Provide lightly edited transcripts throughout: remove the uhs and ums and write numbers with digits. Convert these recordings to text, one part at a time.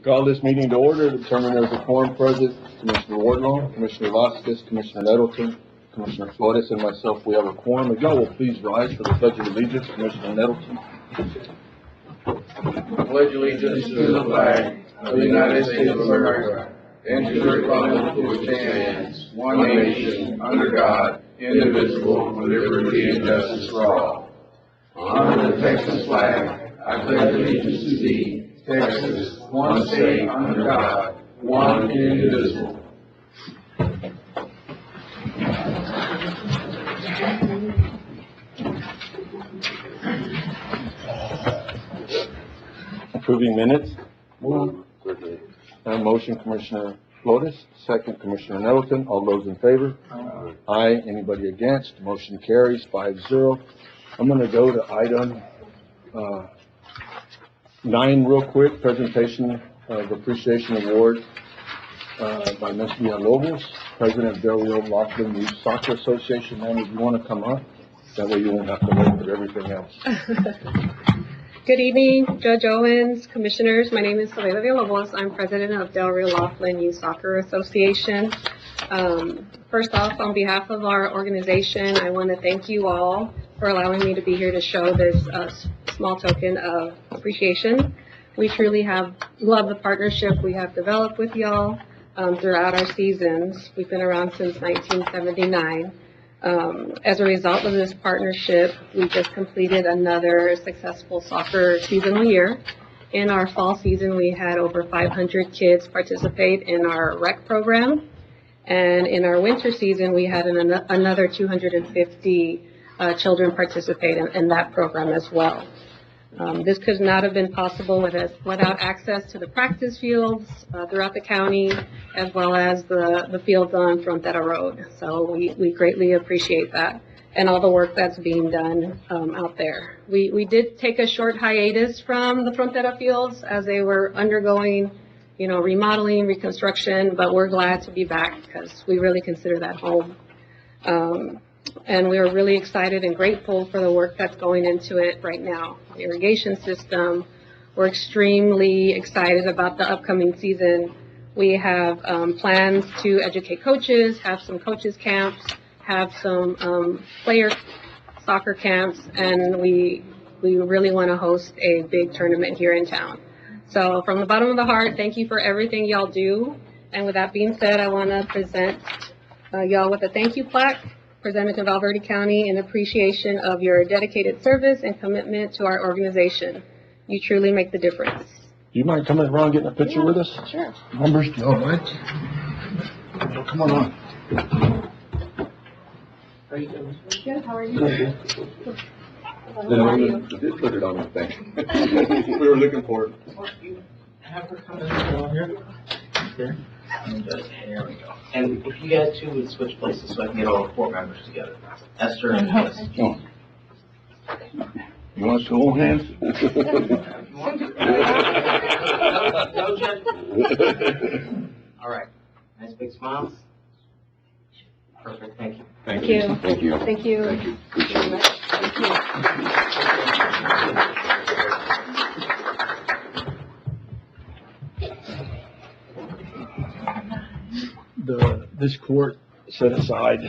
Call this meeting to order. Determine there's a quorum present. Commissioner Wardlaw, Commissioner Vasquez, Commissioner Nettleton, Commissioner Flores, and myself, we have a quorum. If y'all will please rise for the Pledge of Allegiance. Commissioner Nettleton. I pledge allegiance to the flag of the United States of America and to the republic for which it stands, one nation, under God, indivisible, with liberty and justice for all. Honor the Texas flag. I pledge allegiance to thee, Texas, one state under God, one indivisible. Approving minutes. Motion, Commissioner Flores. Second, Commissioner Nettleton. All those in favor? Aye. Anybody against? Motion carries 5-0. I'm going to go to item 9 real quick. Presentation of Appreciation Award by Ms. Villalobos, President of Del Rio Laughlin Youth Soccer Association. Ma'am, if you want to come up, that way you won't have to wait for everything else. Good evening, Judge Owens, Commissioners. My name is Soledad Villalobos. I'm President of Del Rio Laughlin Youth Soccer Association. First off, on behalf of our organization, I want to thank you all for allowing me to be here to show this small token of appreciation. We truly have loved the partnership we have developed with y'all throughout our seasons. We've been around since 1979. As a result of this partnership, we just completed another successful soccer seasonal year. In our fall season, we had over 500 kids participate in our rec program. And in our winter season, we had another 250 children participate in that program as well. This could not have been possible without access to the practice fields throughout the county, as well as the fields on Frontera Road. So we greatly appreciate that and all the work that's being done out there. We did take a short hiatus from the Frontera fields as they were undergoing, remodeling, reconstruction, but we're glad to be back because we really consider that home. And we are really excited and grateful for the work that's going into it right now. The irrigation system, we're extremely excited about the upcoming season. We have plans to educate coaches, have some coaches camps, have some player soccer camps, and we really want to host a big tournament here in town. So from the bottom of the heart, thank you for everything y'all do. And with that being said, I want to present y'all with a thank you plaque presented to Valverde County in appreciation of your dedicated service and commitment to our organization. You truly make the difference. Do you mind coming around getting a picture with us? Sure. Members, do y'all mind? Come on. How are you doing? Good, how are you? How are you? I did put it on the thing. We were looking for it. Have her come in here. Here. There we go. And if you guys two would switch places so I can get all the board members together. Esther and Chris. Oh. You want us to hold hands? No, Judge. All right. Nice big smiles. Perfect. Thank you. Thank you. Thank you. Thank you. Thank you. Very much. Thank you. This court set aside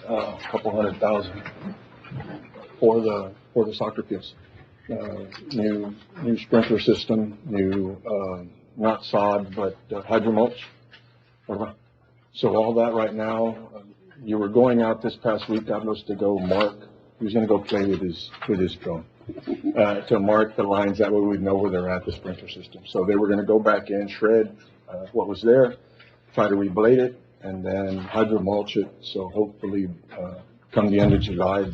a couple $100,000 for the soccer fields. New sprinkler system, new not sod but hydro mulch. So all that right now. You were going out this past week, Carlos, to go mark. He was going to go play with his drone to mark the lines. That way we'd know where they're at, the sprinkler system. So they were going to go back in, shred what was there, try to reblade it, and then hydro mulch it. So hopefully, come the end of July,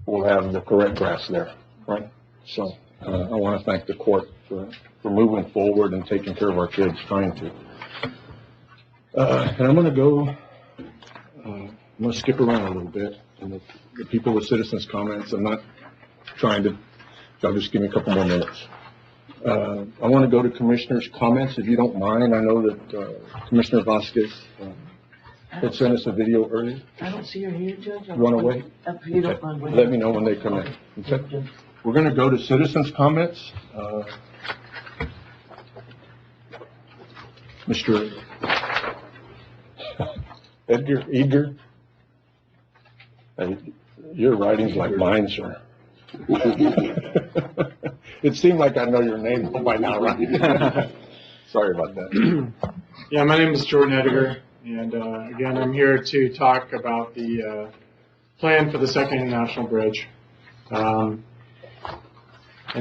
we'll have the correct grass there, right? So I want to thank the court for moving forward and taking care of our kids, trying to. And I'm going to go. I'm going to skip around a little bit. And the people with citizens' comments, I'm not trying to. Y'all just give me a couple more minutes. I want to go to commissioners' comments, if you don't mind. I know that Commissioner Vasquez had sent us a video earlier. I don't see her here, Judge. You want to wait? If you don't mind waiting. Let me know when they come in. Okay. We're going to go to citizens' comments. Mr. Edgar? Your writing's like mine, sir. It seemed like I know your name by now, right? Sorry about that. Yeah, my name is Jordan Edgar, and again, I'm here to talk about the plan for the Second International Bridge. And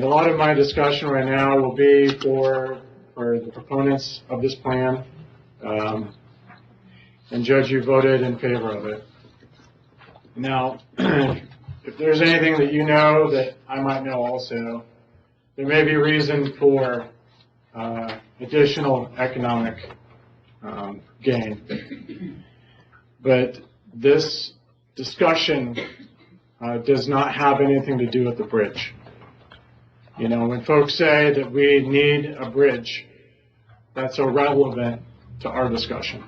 a lot of my discussion right now will be for the proponents of this plan. And Judge, you voted in favor of it. Now, if there's anything that you know that I might know also, there may be reason for additional economic gain. But this discussion does not have anything to do with the bridge. You know, when folks say that we need a bridge, that's irrelevant to our discussion.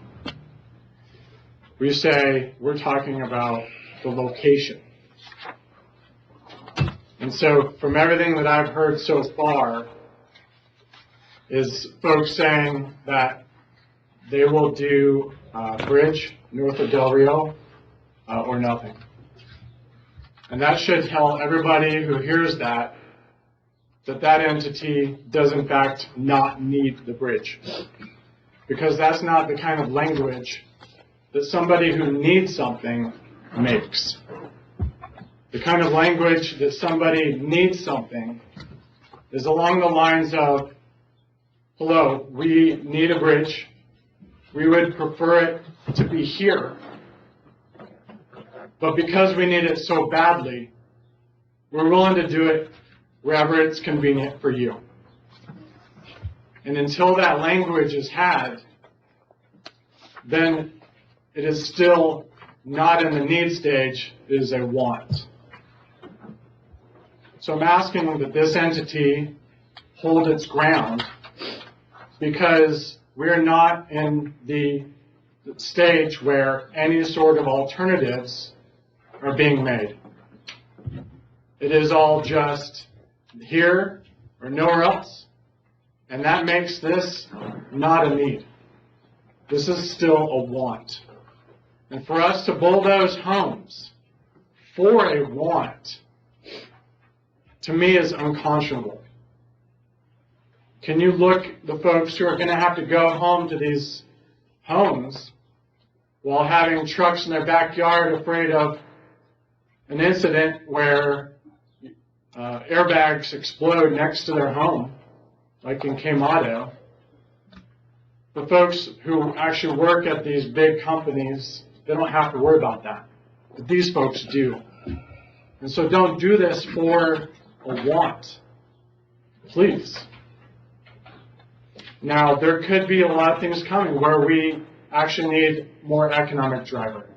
We say we're talking about the location. And so from everything that I've heard so far is folks saying that they will do a bridge north of Del Rio or nothing. And that should tell everybody who hears that that entity does in fact not need the bridge. Because that's not the kind of language that somebody who needs something makes. The kind of language that somebody needs something is along the lines of, hello, we need a bridge. We would prefer it to be here. But because we need it so badly, we're willing to do it wherever it's convenient for you. And until that language is had, then it is still not in the need stage, it is a want. So I'm asking that this entity hold its ground because we're not in the stage where any sort of alternatives are being made. It is all just here or nowhere else. And that makes this not a need. This is still a want. And for us to bulldoze homes for a want, to me, is unconscionable. Can you look the folks who are going to have to go home to these homes while having trucks in their backyard afraid of an incident where airbags explode next to their home, like in Quemado? The folks who actually work at these big companies, they don't have to worry about that. But these folks do. And so don't do this for a want. Please. Now, there could be a lot of things coming where we actually need more economic driver.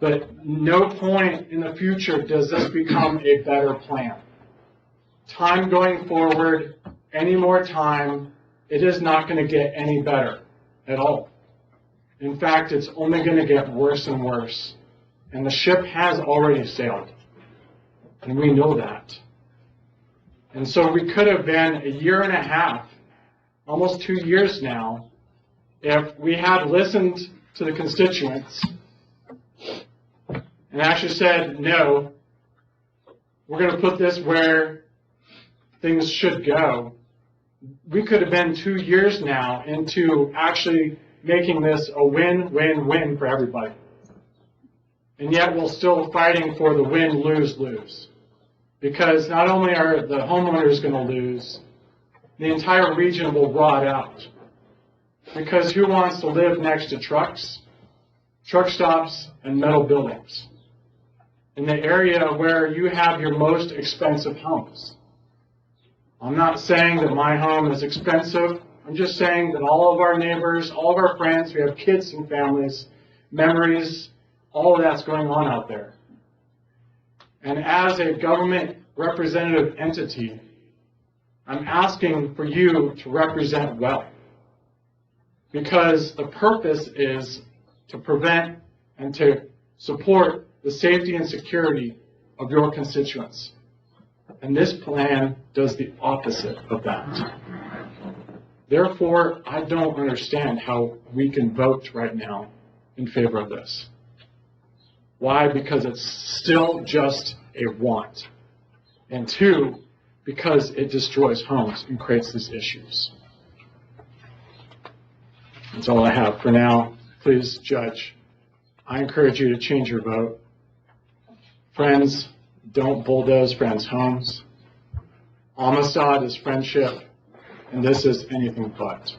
But no point in the future does this become a better plan. Time going forward, any more time, it is not going to get any better at all. In fact, it's only going to get worse and worse. And the ship has already sailed. And we know that. And so we could have been a year and a half, almost 2 years now, if we had listened to the constituents and actually said, no, we're going to put this where things should go. We could have been 2 years now into actually making this a win-win-win for everybody. And yet we're still fighting for the win, lose, lose. Because not only are the homeowners going to lose, the entire region will rot out. Because who wants to live next to trucks, truck stops, and metal buildings? In the area where you have your most expensive homes. I'm not saying that my home is expensive. I'm just saying that all of our neighbors, all of our friends, we have kids and families, memories, all of that's going on out there. And as a government representative entity, I'm asking for you to represent well. Because the purpose is to prevent and to support the safety and security of your constituents. And this plan does the opposite of that. Therefore, I don't understand how we can vote right now in favor of this. Why? Because it's still just a want. And two, because it destroys homes and creates these issues. That's all I have for now. Please, Judge, I encourage you to change your vote. Friends, don't bulldoze friends' homes. Amistad is friendship, and this is anything but.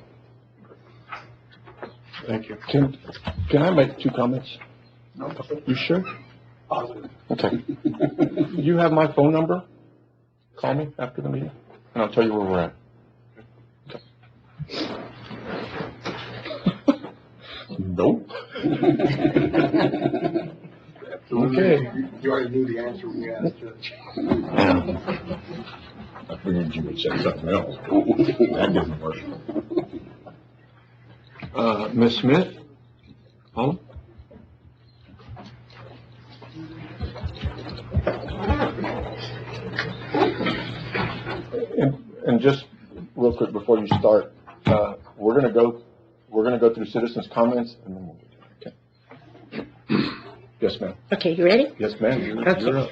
Thank you. Can I make 2 comments? No. You sure? Positive. Okay. You have my phone number? Call me after the meeting, and I'll tell you where we're at. Okay. Nope. Okay. You already knew the answer we asked, Judge. I figured you would say something else. That didn't work. Ms. Smith? Home? And just real quick before you start, we're gonna go through citizens' comments and then we'll get to it. Okay. Yes, ma'am. Okay, you ready? Yes, ma'am. You're up.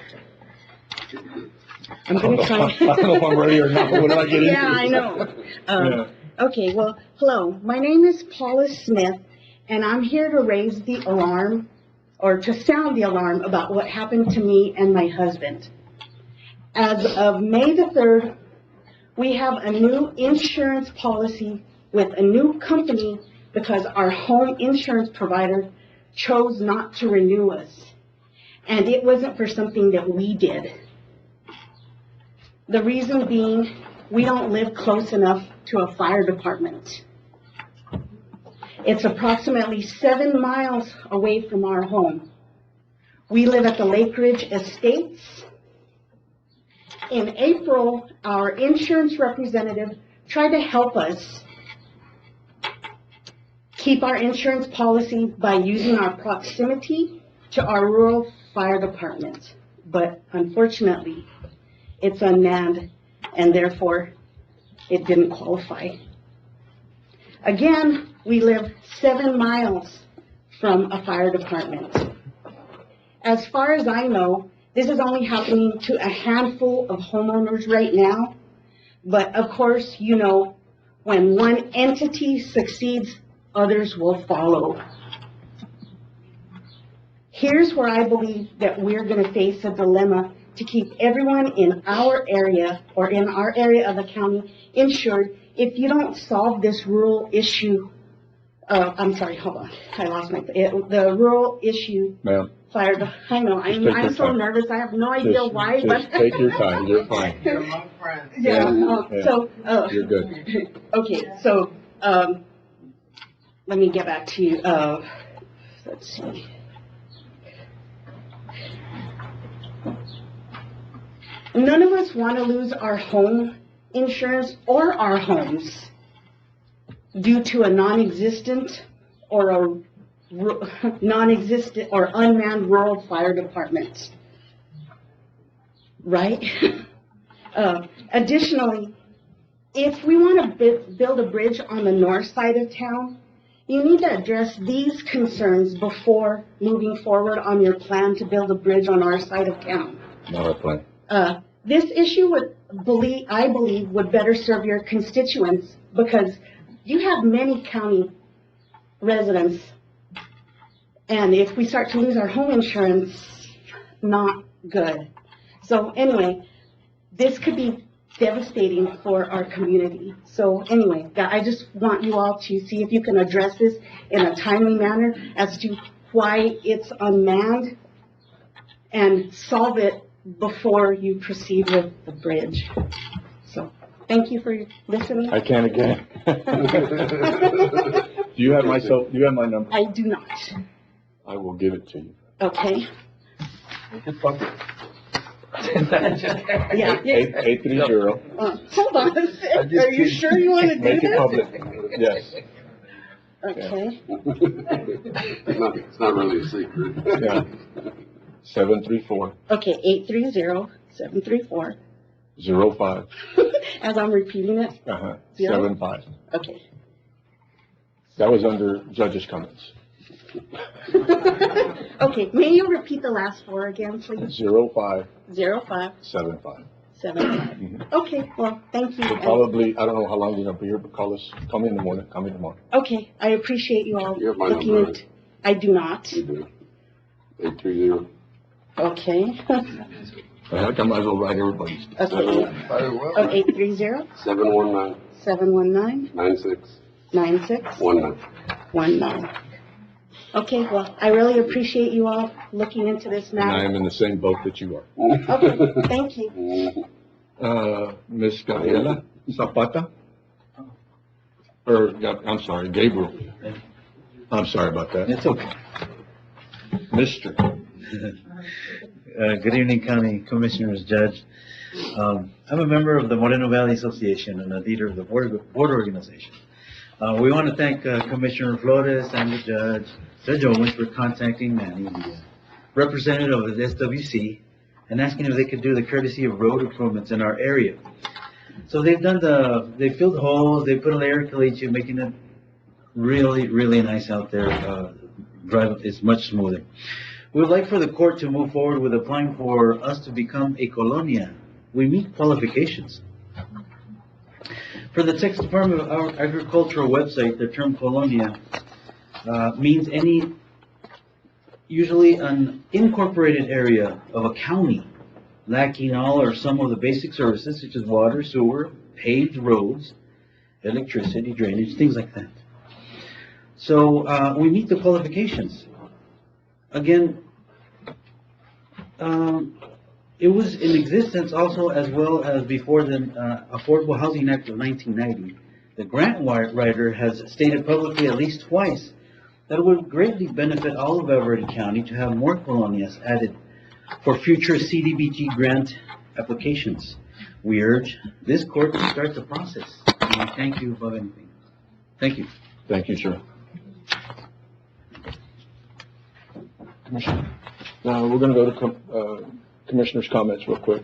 I'm gonna try. I don't know if I'm ready or not, but what did I get into? Yeah, I know. Okay, well, hello. My name is Paula Smith, and I'm here to raise the alarm, or to sound the alarm about what happened to me and my husband. As of May the 3rd, we have a new insurance policy with a new company because our home insurance provider chose not to renew us. And it wasn't for something that we did. The reason being, we don't live close enough to a fire department. It's approximately 7 miles away from our home. We live at the Lake Ridge Estates. In April, our insurance representative tried to help us keep our insurance policy by using our proximity to our rural fire department. But unfortunately, it's unmanned, and therefore, it didn't qualify. Again, we live 7 miles from a fire department. As far as I know, this is only happening to a handful of homeowners right now. But of course, you know, when one entity succeeds, others will follow. Here's where I believe that we're going to face a dilemma to keep everyone in our area or in our area of the county insured. If you don't solve this rural issue, I'm sorry, hold on, I lost the rural issue. Ma'am. Fire, I know, Just take your I'm so time. nervous, I have no idea why, but. Just take your time, you're fine. You're my friend. Yeah, You're good. okay, so, let me get back to you, let's see. None of us want to lose our home insurance or our homes due to a non-existent or unmanned rural fire department. Right? Additionally, if we want to build a bridge on the north side of town, you need to address these concerns before moving forward on your plan to build a bridge on our side of town. Not our plan. This issue I believe would better serve your constituents because you have many county residents. And if we start to lose our home insurance, not good. So anyway, this could be devastating for our community. So anyway, I just want you all to see if you can address this in a timely manner as to why it's unmanned and solve it before you proceed with the bridge. So, thank you for listening. I can again. Do you have my number? I do not. I will give it to you. Okay. Make it public. Yeah. 830. Hold on a sec. Are you sure you want to do Make this? it public. Yes. Okay. It's not really a secret. Yeah. 734. Okay, 830-734. 05, As I'm repeating it? uh-huh, Zero? 75. Okay. That was under judge's comments. Okay, may you repeat the last four again, please? 05, 0575. 75. Okay, well, thank you. So probably, I don't know how long you're gonna be here, but call me in the morning, call me tomorrow. Okay, I appreciate you all You have my looking number. at, I do not. You do. 830. Okay. Heck, I might as well write everybody's. Okay. Oh, 830 719 719 9619. 9619. Okay, well, I really appreciate you all looking into this And I matter. am in the same boat that you are. Okay, thank you. Ms. Gabriela Zapata? Or, I'm sorry, Gabriel. I'm sorry about that. It's okay. Mr. Good evening, County Commissioners, Judge. I'm a member of the Moreno Valley Association and a leader of the board organization. We want to thank Commissioner Flores and the Judge Owens for contacting Manny, the representative of the SWC, and asking if they could do the courtesy of road improvements in our area. So they filled the holes, they put a layer of caliche, making it really, really nice out there. Drive is much smoother. We would like for the court to move forward with applying for us to become a colonia. We meet qualifications. For the Texas Department of Agricultural website, the term colonia means usually an incorporated area of a county lacking all or some of the basic services such as water, sewer, paved roads, electricity, drainage, things like that. So we meet the qualifications. Again, it was in existence also as well as before the Affordable Housing Act of 1990. The grant writer has stated publicly at least twice that it would greatly benefit all of Valverde County to have more colonias added for future CDBG grant applications. We urge this court to start the process. And we thank you above anything. Thank you. Thank you, sir. Commissioner. Now, we're gonna go to Commissioner's comments real quick.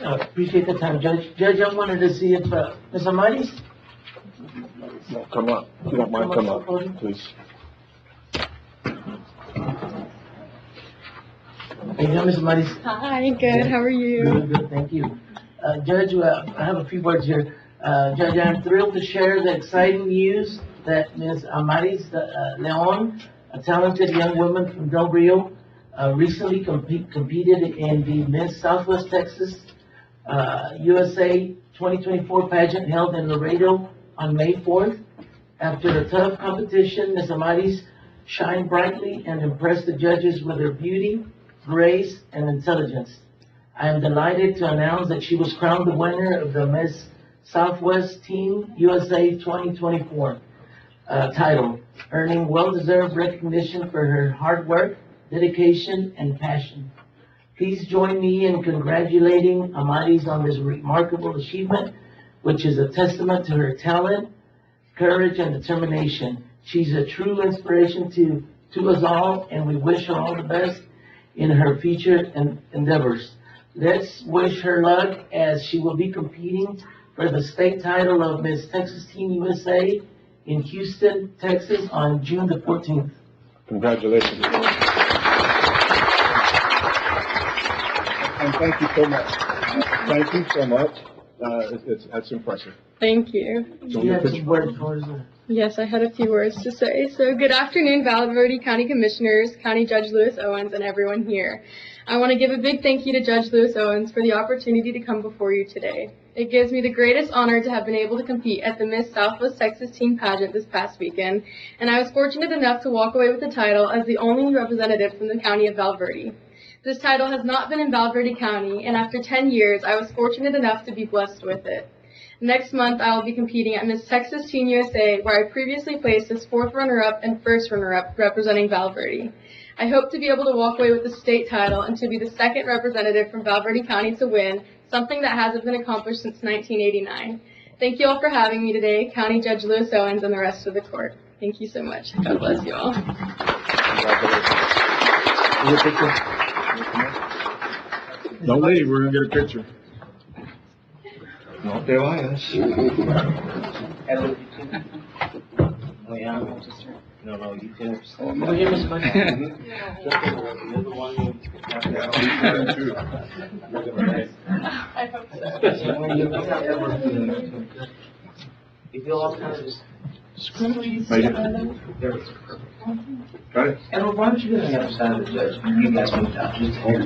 Appreciate the time, Judge. Judge, I wanted to see if, Ms. Amaris? No, come up. If you don't mind, come up, please. Hey, Ms. Amaris. Hi, good, how are you? Good, good, thank you. Judge, I have a few words here. Judge, I'm thrilled to share the exciting news that Ms. Amaris Leon, a talented young woman from Del Rio, recently competed in the Miss Southwest Texas USA 2024 pageant held in Laredo on May 4th. After a tough competition, Ms. Amaris shined brightly and impressed the judges with her beauty, grace, and intelligence. I am delighted to announce that she was crowned the winner of the Miss Southwest Team USA 2024 title, earning well-deserved recognition for her hard work, dedication, and passion. Please join me in congratulating Amaris on this remarkable achievement, which is a testament to her talent, courage, and determination. She's a true inspiration to us all, and we wish her all the best in her future endeavors. Let's wish her luck as she will be competing for the state title of Miss Texas Team USA in Houston, Texas on June the 14th. Congratulations. And thank you so much. Thank you so much. That's impressive. Thank you. So You your have picture- some words for us? Yes, I had a few words to say. So good afternoon, Valverde County Commissioners, County Judge Lewis Owens, and everyone here. I want to give a big thank you to Judge Lewis Owens for the opportunity to come before you today. It gives me the greatest honor to have been able to compete at the Miss Southwest Texas Teen Pageant this past weekend, and I was fortunate enough to walk away with the title as the only representative from the county of Valverde. This title has not been in Valverde County, and after 10 years, I was fortunate enough to be blessed with it. Next month, I will be competing at Miss Texas Teen USA, where I previously placed as 4th runner-up and 1st runner-up representing Valverde. I hope to be able to walk away with the state title and to be the 2nd representative from Valverde County to win, something that hasn't been accomplished since 1989. Thank you all for having me today, County Judge Lewis Owens and the rest of the court. Thank you so much. God bless you all. Congratulations. Don't leave, we're gonna get a picture. No te vayas. Edward, you too? Oh, yeah, I'm just, no, you too. Over here, Ms. Bunny. You're the one who. You feel all kinds of. Made it. There we go. Got it? Edward, why don't you go to the other side of the judge? You guys moved out, just here.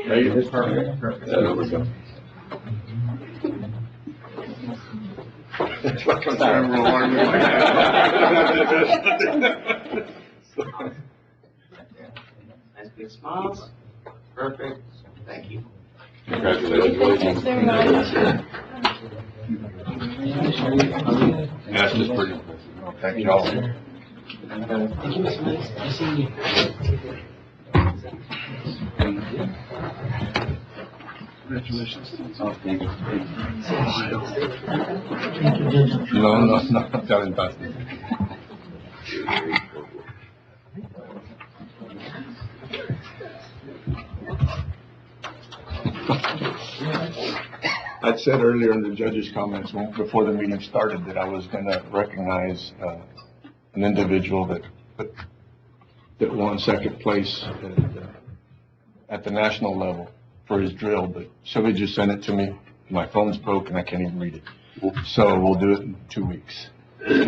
Made it. Perfect. There we go. It's like I'm trying to alarm you. Nice big smiles. Perfect. Thank you. Congratulations. Yes, it's pretty. Thank you all. Thank you, Ms. Nice. Nice seeing you. Congratulations. Thank you. No, telling Pastor. I said earlier in the judge's comments before the meeting started that I was going to recognize an individual that won second place at the national level for his drill, but somebody just sent it to me. My phone's broke and I can't even read it. So we'll do it in 2 weeks. It's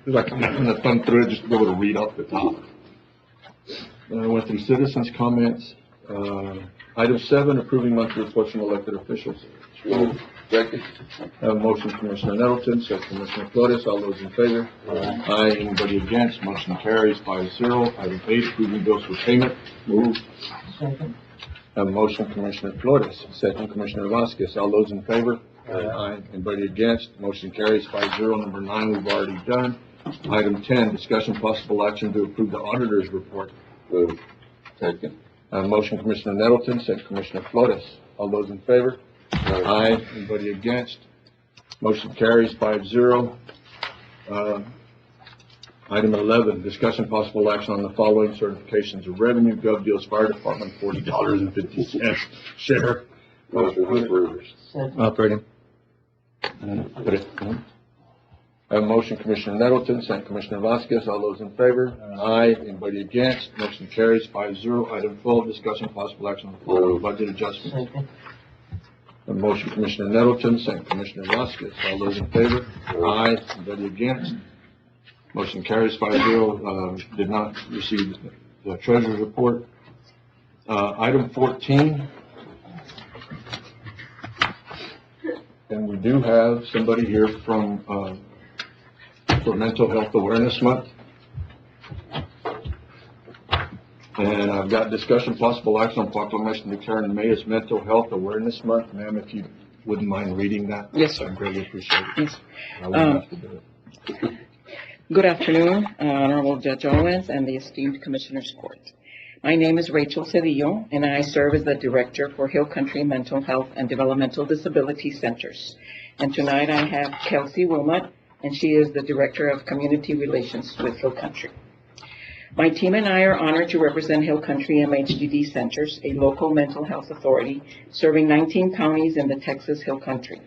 like I'm going to thumb through it just to be able to read off the top. Then I went through citizens' comments. Item 7, approving monthly reports from elected officials. Second. I have a motion, Commissioner Nettleton, second Commissioner Flores. All those in favor? Aye. Anybody against? Motion carries 5-0. Item 8, approving bills for payment. Move. Second. I have a motion, Commissioner Flores, second Commissioner Vasquez. All those in favor? Aye. Anybody against? Motion carries 5-0. Number 9, we've already done. Item 10, discussion possible action to approve the auditor's report. Move. Second. I have a motion, Commissioner Nettleton, second Commissioner Flores. All those in favor? Aye. Anybody against? Motion carries 5-0. Item 11, discussion possible action on the following certifications of revenue. Gov Deals Fire Department, $40.50. Sheriff. Motion approved. Second. Operating. Put it. I have a motion, Commissioner Nettleton, second Commissioner Vasquez. All those in favor? Aye. Anybody against? Motion carries 5-0. Item 12, discussion possible action on the following budget adjustments. Second. A motion, Commissioner Nettleton, second Commissioner Vasquez. All those in favor? Aye. Anybody against? Motion carries 5-0. Did not receive the treasurer's report. Item 14. And we do have somebody here from, for Mental Health Awareness Month. And I've got discussion possible action on proclamation declaring May as Mental Health Awareness Month. Ma'am, if you wouldn't mind reading that. Yes, sir. I'd greatly appreciate it. Yes. I wouldn't have to do it. Good afternoon, Honorable Judge Owens and the esteemed Commissioners Court. My name is Rachel Cedillo, and I serve as the Director for Hill Country Mental Health and Developmental Disability Centers. And tonight I have Kelsey Wilmot, and she is the Director of Community Relations with Hill Country. My team and I are honored to represent Hill Country MHDD Centers, a local mental health authority serving 19 counties in the Texas Hill Country.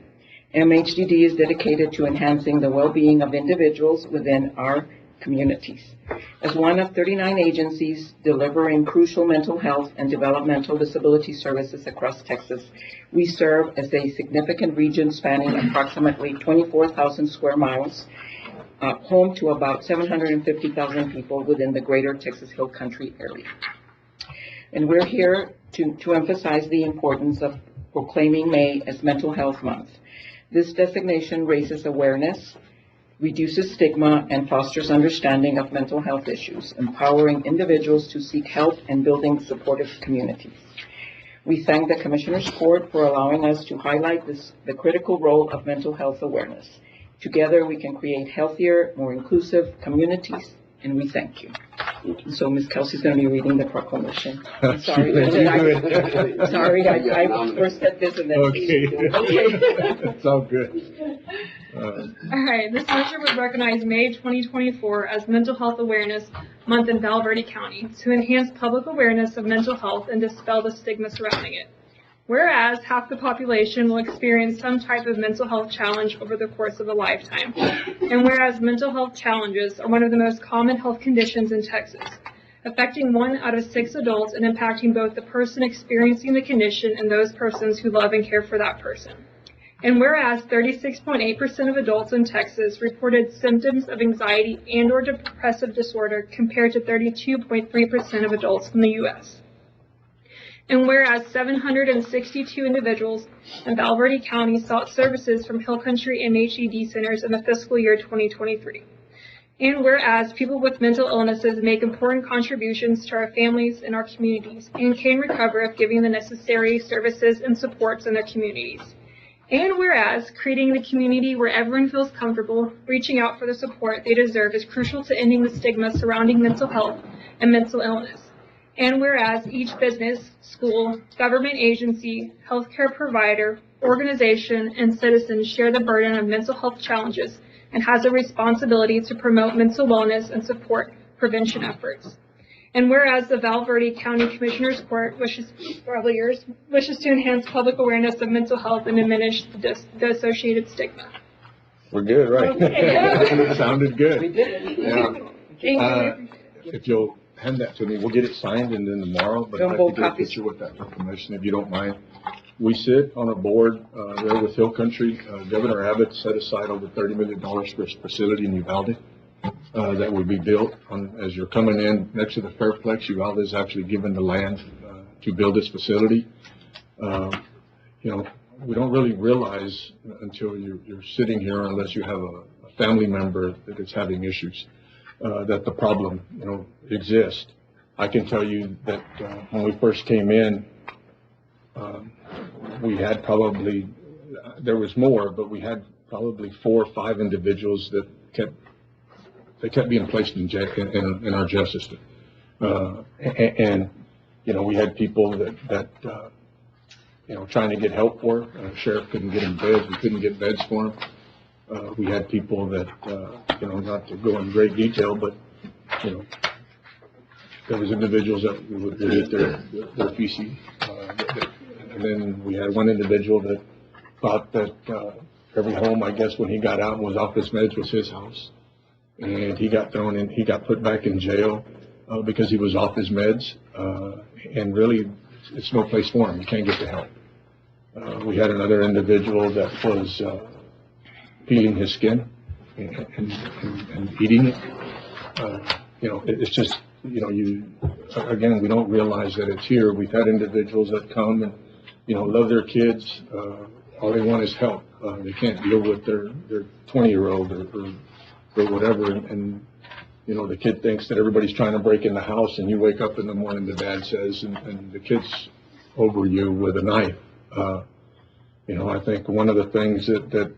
MHDD is dedicated to enhancing the well-being of individuals within our communities. As one of 39 agencies delivering crucial mental health and developmental disability services across Texas, we serve as a significant region spanning approximately 24,000 square miles, home to about 750,000 people within the greater Texas Hill Country area. And we're here to emphasize the importance of proclaiming May as Mental Health Month. This designation raises awareness, reduces stigma, and fosters understanding of mental health issues, empowering individuals to seek help and building supportive communities. We thank the Commissioners Court for allowing us to highlight the critical role of mental health awareness. Together, we can create healthier, more inclusive communities and we thank you. So Ms. Kelsey's going to be reading the proclamation. Sorry, I first said this and then. Okay. Okay. It's all good. All right, this measure would recognize May 2024 as Mental Health Awareness Month in Val Verde County to enhance public awareness of mental health and dispel the stigma surrounding it. Whereas half the population will experience some type of mental health challenge over the course of a lifetime, and whereas mental health challenges are one of the most common health conditions in Texas, affecting 1 out of 6 adults and impacting both the person experiencing the condition and those persons who love and care for that person. And whereas 36.8% of adults in Texas reported symptoms of anxiety and/or depressive disorder compared to 32.3% of adults in the U.S. And whereas 762 individuals in Val Verde County sought services from Hill Country MHED centers in the fiscal year 2023. And whereas people with mental illnesses make important contributions to our families and our communities and can recover if given the necessary services and supports in their communities. And whereas creating the community where everyone feels comfortable reaching out for the support they deserve is crucial to ending the stigma surrounding mental health and mental illness. And whereas each business, school, government agency, healthcare provider, organization, and citizen share the burden of mental health challenges and has a responsibility to promote mental wellness and support prevention efforts. And whereas the Val Verde County Commissioners Court wishes to enhance public awareness of mental health and diminish the associated stigma. We're good, right? Okay. Sounded good. We did it. Yeah. Thank you. If you'll hand that to me, we'll get it signed and then tomorrow, but I'd like to get a picture with that proclamation, if you don't mind. We sit on a board there with Hill Country. Governor Abbott set aside over $30 million for a facility in Uvalde that will be built as you're coming in next to the Fairplex. Uvalde is actually given the land to build this facility. We don't really realize until you're sitting here, unless you have a family member that is having issues, that the problem, exists. I can tell you that when we first came in, we had probably, there was more, but we had probably 4 or 5 individuals that kept being placed in jail in our jail system. We had people that trying to get help for. Sheriff couldn't get them beds. We couldn't get beds for them. We had people that, not to go in great detail, but, there was individuals that would get their feces. And then we had one individual that thought that every home, I guess, when he got out and was off his meds was his house. And he got thrown in, he got put back in jail because he was off his meds. And really, it's no place for him. You can't get the help. We had another individual that was peeling his skin and eating it. It's just, again, we don't realize that it's here. We've had individuals that come and, love their kids. All they want is help. They can't deal with their 20-year-old or whatever. And, the kid thinks that everybody's trying to break in the house, and you wake up in the morning, the dad says, and the kid's over you with a knife. I think one of the things that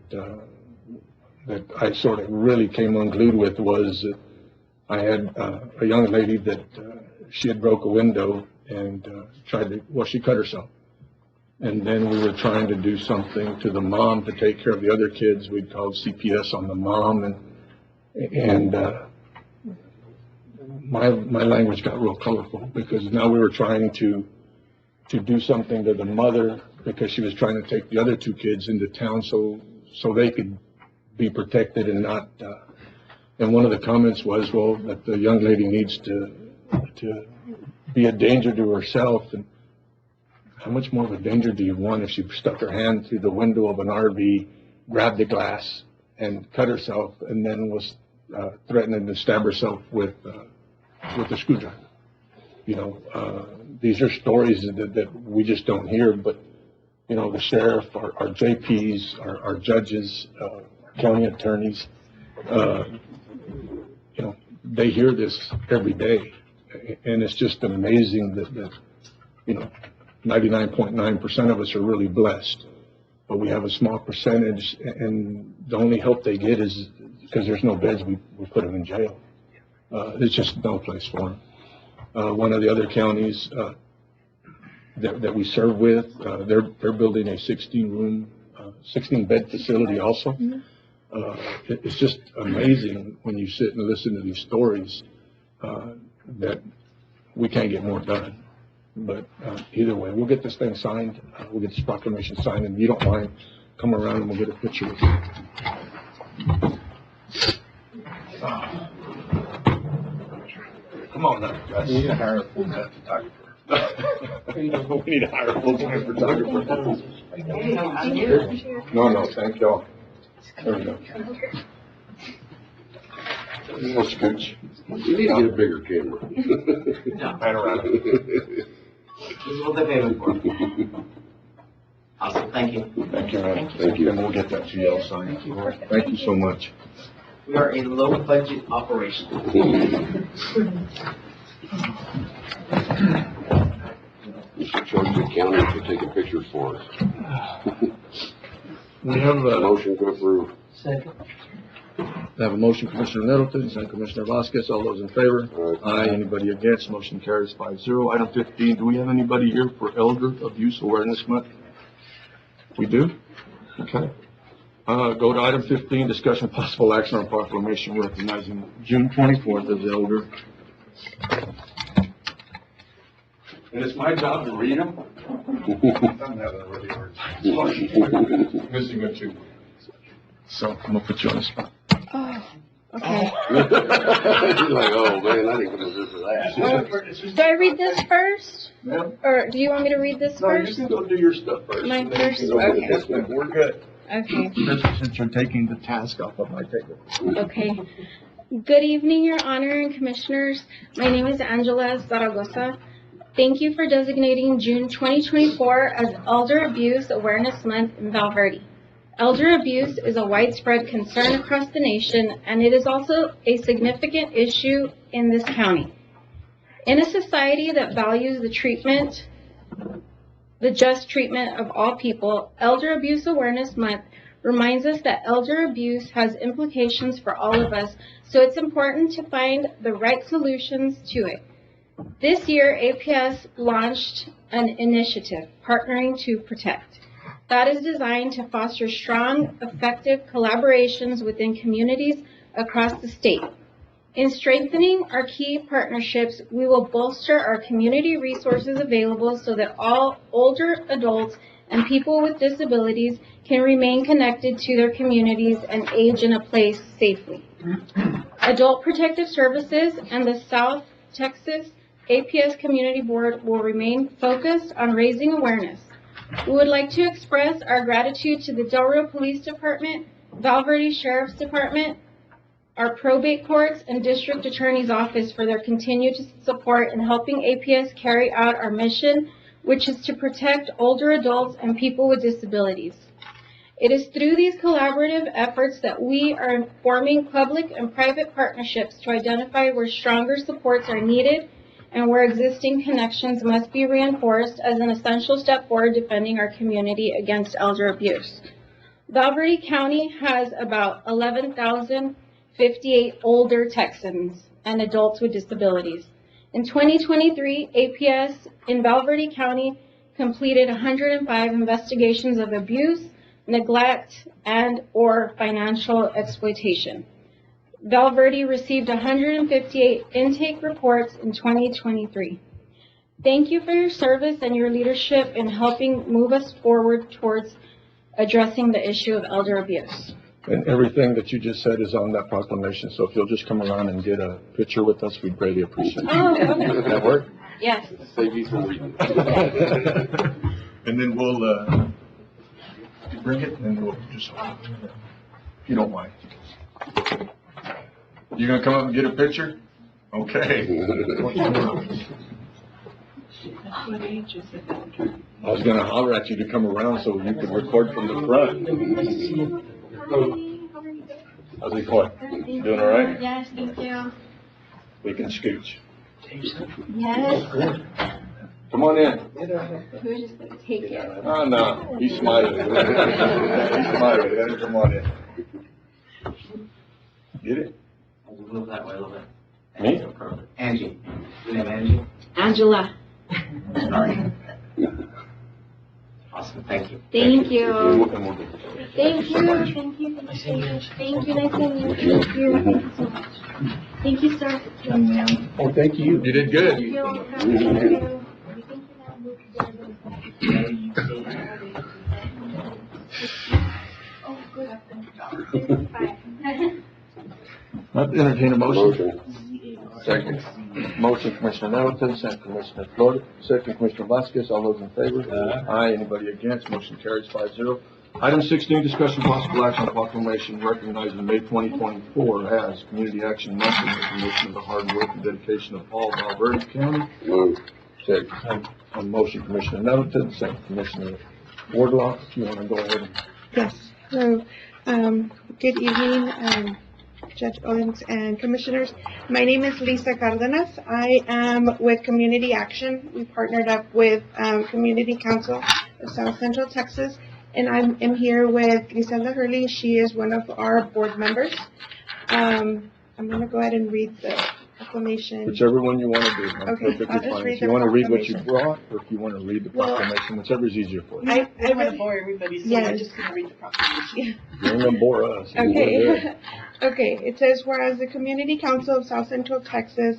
I sort of really came unglued with was that I had a young lady that she had broke a window and she cut herself. And then we were trying to do something to the mom to take care of the other kids. We'd called CPS on the mom, and my language got real colorful because now we were trying to do something to the mother because she was trying to take the other 2 kids into town so they could be protected and not. And one of the comments was, well, that the young lady needs to be a danger to herself. And how much more of a danger do you want if she stuck her hand through the window of an RV, grabbed the glass, and cut herself, and then was threatening to stab herself with a screwdriver? These are stories that we just don't hear, but, the sheriff, our JPs, our judges, county attorneys, they hear this every day. And it's just amazing that 99.9% of us are really blessed, but we have a small percentage, and the only help they get is because there's no beds, we put them in jail. There's just no place for them. One of the other counties, that we serve with, they're building a 16-bed facility also. It's just amazing when you sit and listen to these stories, that we can't get more done. But either way, we'll get this thing signed, we'll get this proclamation signed, and if you don't mind, come around and we'll get a picture with you. Come on now, guys. We need to hire a full-time photographer. We need to hire a full-time photographer. No, thank y'all. There we go. More scooch. You need to get a bigger camera. Panorama. This is what they pay me for. Awesome, thank you. Thank you, man. Thank you. And we'll get that to you all signed. Thank you so much. We are a low-budget operation. You should charge the county for taking pictures for us. We have Motion to approve. Second. I have a motion, Commissioner Nettleton, second Commissioner Vasquez. All those in favor? Aye. Anybody against? Motion carries 5-0. Item 15, do we have anybody here for Elder Abuse Awareness Month? We do? Okay. Go to item 15, discussion possible action on proclamation recognizing June 24th as Elder. And it's my job to read them? I'm having a really hard time. Missing a two. So I'm gonna put you on the spot. Oh, okay. He's like, oh man, I didn't come here for that. Do I read this first? Ma'am? Or do you want me to read this No, you first? can go do your stuff first. Mine and then you first? can go with Okay. this one. We're good. Okay, Since you're taking the task off of my table. okay. Good evening, Your Honor and Commissioners. My name is Angela Zaragoza. Thank you for designating June 2024 as Elder Abuse Awareness Month in Val Verde. Elder abuse is a widespread concern across the nation, and it is also a significant issue in this county. In a society that values the just treatment of all people, Elder Abuse Awareness Month reminds us that elder abuse has implications for all of us, so it's important to find the right solutions to it. This year, APS launched an initiative, Partnering to Protect, that is designed to foster strong, effective collaborations within communities across the state. In strengthening our key partnerships, we will bolster our community resources available so that all older adults and people with disabilities can remain connected to their communities and age in a place safely. Adult Protective Services and the South Texas APS Community Board will remain focused on raising awareness. We would like to express our gratitude to the Del Rio Police Department, Val Verde Sheriff's Department, our probate courts, and District Attorney's Office for their continued support in helping APS carry out our mission, which is to protect older adults and people with disabilities. It is through these collaborative efforts that we are forming public and private partnerships to identify where stronger supports are needed and where existing connections must be reinforced as an essential step forward defending our community against elder abuse. Val Verde County has about 11,058 older Texans and adults with disabilities. In 2023, APS in Val Verde County completed 105 investigations of abuse, neglect, and/or financial exploitation. Val Verde received 158 intake reports in 2023. Thank you for your service and your leadership in helping move us forward towards addressing the issue of elder abuse. And everything that you just said is on that proclamation, so if you'll just come around and get a picture with us, we'd greatly appreciate it. Oh, okay. Does that work? Yes. Save you some reading. And then we'll, bring it and we'll just, if you don't mind. You gonna come up and get a picture? Okay. I was gonna holler at you to come around so you could record from the front. How's it going? Doing all right? Yes, thank you. We can scooch. Yes. Come on in. We're just gonna take it. Oh, no, he's smiling. He's smiling. Come on in. Get it? We'll move that way a little bit. Me? Angie. Your name Angie? Angela. Sorry. Awesome, thank you. Thank you. And we'll get this. Thank you. Thank you. Thank you. Thank you. Nice to meet you. Thank you. Thank you so much. Thank you, sir. Oh, thank you. You did good. Thank you. Thank you. Oh, good. Bye. I'd entertain a motion. Motion. Second. Motion, Commissioner Nettleton, second Commissioner Flores, second Commissioner Vasquez, all those in favor? Aye. Anybody against? Motion carries 5-0. Item 16, discussion possible action on proclamation recognizing May 2024 as Community Action Month in recognition of the hard work and dedication of all Valverde County. Move. Second. On motion, Commissioner Nettleton, second Commissioner Wardlaw, if you want to go ahead and. Yes, so, good evening, Judge Owens and Commissioners. My name is Lisa Cardenas. I am with Community Action. We partnered up with, Community Council of South Central Texas, and I'm here with Griselda Hurley. She is one of our board members. I'm gonna go ahead and read the proclamation. Whichever one you want to do. I'm Okay, perfectly I'll just fine. read If you the want to read what you proclamation. brought, or if you want to read the Well, proclamation, whichever is easier for you. I don't want really- to bore everybody, so Yes. I'm just gonna read the proclamation. You ain't gonna bore us. We're good. Okay. Okay, it says, whereas the Community Council of South Central Texas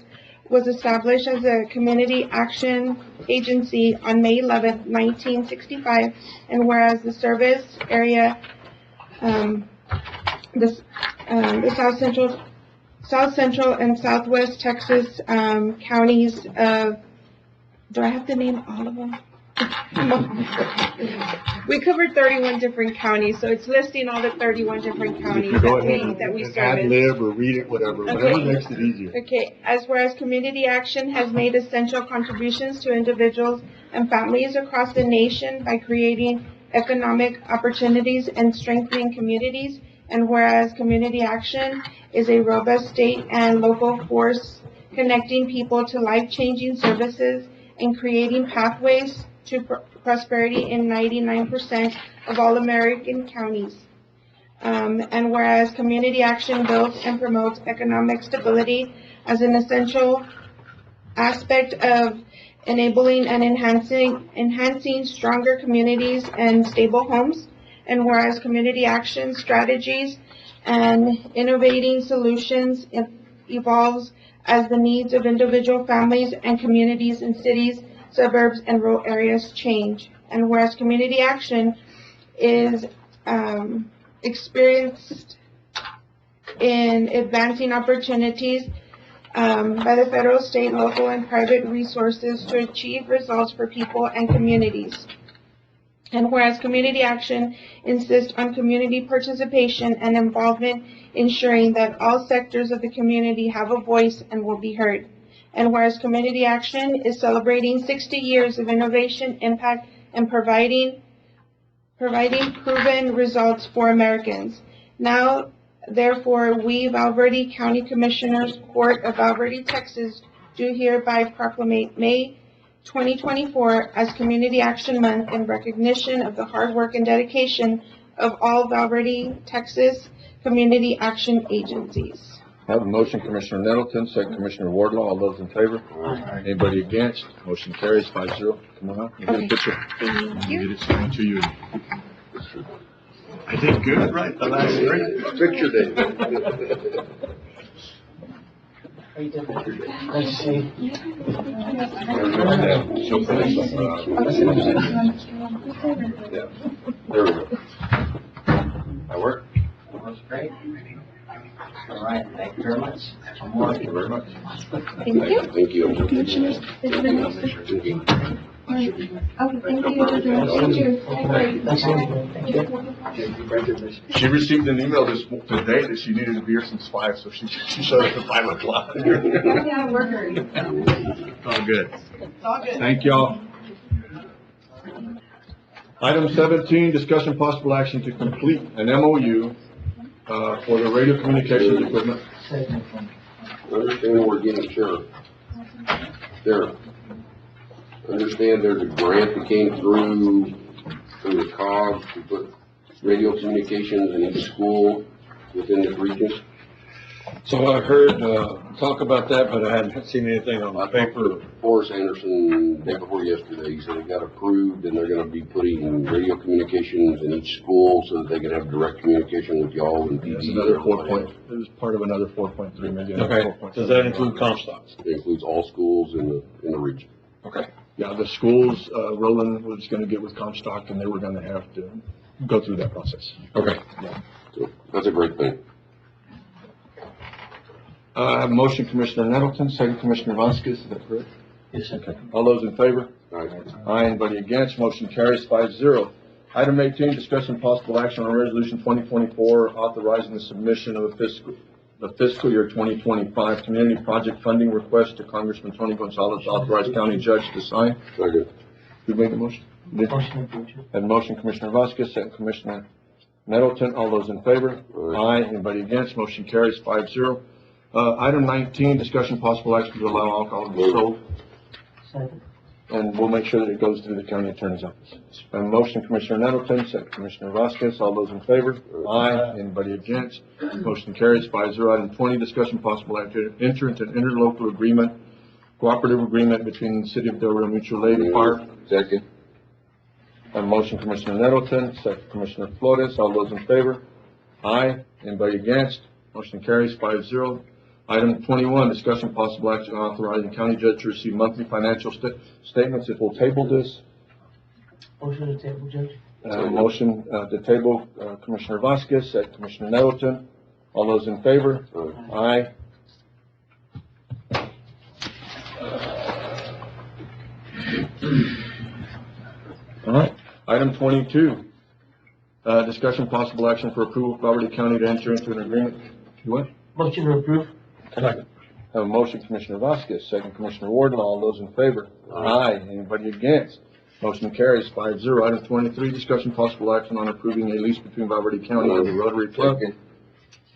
was established as a community action agency on May 11th, 1965, and whereas the service area, the South Central and Southwest Texas, counties of, do I have to name all of them? We covered 31 different counties, so it's listing all the 31 different You counties can go ahead that we and service. ad lib or read it, whatever Okay. makes it easier. Okay, as whereas Community Action has made essential contributions to individuals and families across the nation by creating economic opportunities and strengthening communities, and whereas Community Action is a robust state and local force connecting people to life-changing services and creating pathways to prosperity in 99% of all American counties. And whereas Community Action builds and promotes economic stability as an essential aspect of enabling and enhancing stronger communities and stable homes. And whereas Community Action strategies and innovating solutions evolves as the needs of individual families and communities in cities, suburbs, and rural areas change. And whereas Community Action is experienced in advancing opportunities by the federal, state, local, and private resources to achieve results for people and communities. And whereas Community Action insists on community participation and involvement, ensuring that all sectors of the community have a voice and will be heard. And whereas Community Action is celebrating 60 years of innovation, impact, and providing proven results for Americans. Now, therefore, we, Valverde County Commissioners Court of Valverde, Texas, do hereby proclaim May 2024 as Community Action Month in recognition of the hard work and dedication of all Valverde, Texas community action agencies. I have a motion, Commissioner Nettleton, second Commissioner Wardlaw, all those in favor? Anybody against? Motion carries 5-0. Come on up, you get a Okay. picture. Thank you. Get it signed to you. I did good, right? The last three. Picture day. How you doing? Nice to see you. She'll finish up, yeah. There we go. That work? That's great. All right, thank you very much. One more. Thank you very much. Thank you. Thank you. Commissioners, it's been nice to- Thank you. Okay, thank you. She received an email today that she needed to be here since 5, so she showed up at 5 o'clock. Yeah, we're hurry. All good. It's all good. Thank y'all. Item 17, discussion possible action to complete an MOU for the radio communications equipment. Understand what we're getting, Sheriff. Sheriff, understand there's a grant that came through the COG to put radio communications in each school within this region. So I heard, talk about that, but I hadn't seen anything on the I talked paper. to Forrest Anderson day before yesterday. He said it got approved and they're gonna be putting radio communications in each school so that they can have direct communication with y'all and It's PD. another it was part of another 4.3 million. Okay. 4.7 Does that include Comstock's? It includes all schools in the region. Okay. Yeah, the schools, Roland was gonna get with Comstock and they were gonna have to go through that process. Okay. So that's a great thing. I have a motion, Commissioner Nettleton, second Commissioner Vasquez, is that correct? Yes, sir. Okay. All those in favor? All right. Aye, anybody against? Motion carries 5-0. Item 18, discussion possible action on resolution 2024 authorizing the submission of the fiscal year 2025 community project funding request to Congressman Tony Gonzalez, authorized county judge to sign. Second. Who made the motion? Motion approved. Had a motion, Commissioner Vasquez, second Commissioner Nettleton. All those in favor? Aye. Anybody against? Motion carries 5-0. Item 19, discussion possible action to allow alcohol to be sold. Second. And we'll make sure that it goes through the county attorney's office. A motion, Commissioner Nettleton, second Commissioner Vasquez. All those in favor? Aye. Anybody against? Motion carries 5-0. Item 20, discussion possible action to enter into an interlocal agreement, cooperative agreement between the City of Del Rio Mutual Aid and Park. Second. A motion, Commissioner Nettleton, second Commissioner Flores. All those in favor? Aye. Anybody against? Motion carries 5-0. Item 21, discussion possible action authorizing county judge to receive monthly financial statements. If we'll table this, Motion to table, Judge. motion to table, Commissioner Vasquez, second Commissioner Nettleton. All those in favor? Aye. All right. Item 22, discussion possible action for approval of Valverde County to enter into an agreement. You what? Motion to approve. Have a motion, Commissioner Vasquez, second Commissioner Wardlaw. All those in favor? Aye. Anybody against? Motion carries 5-0. Item 23, discussion possible action on approving a lease between Valverde County and the Rotary Club.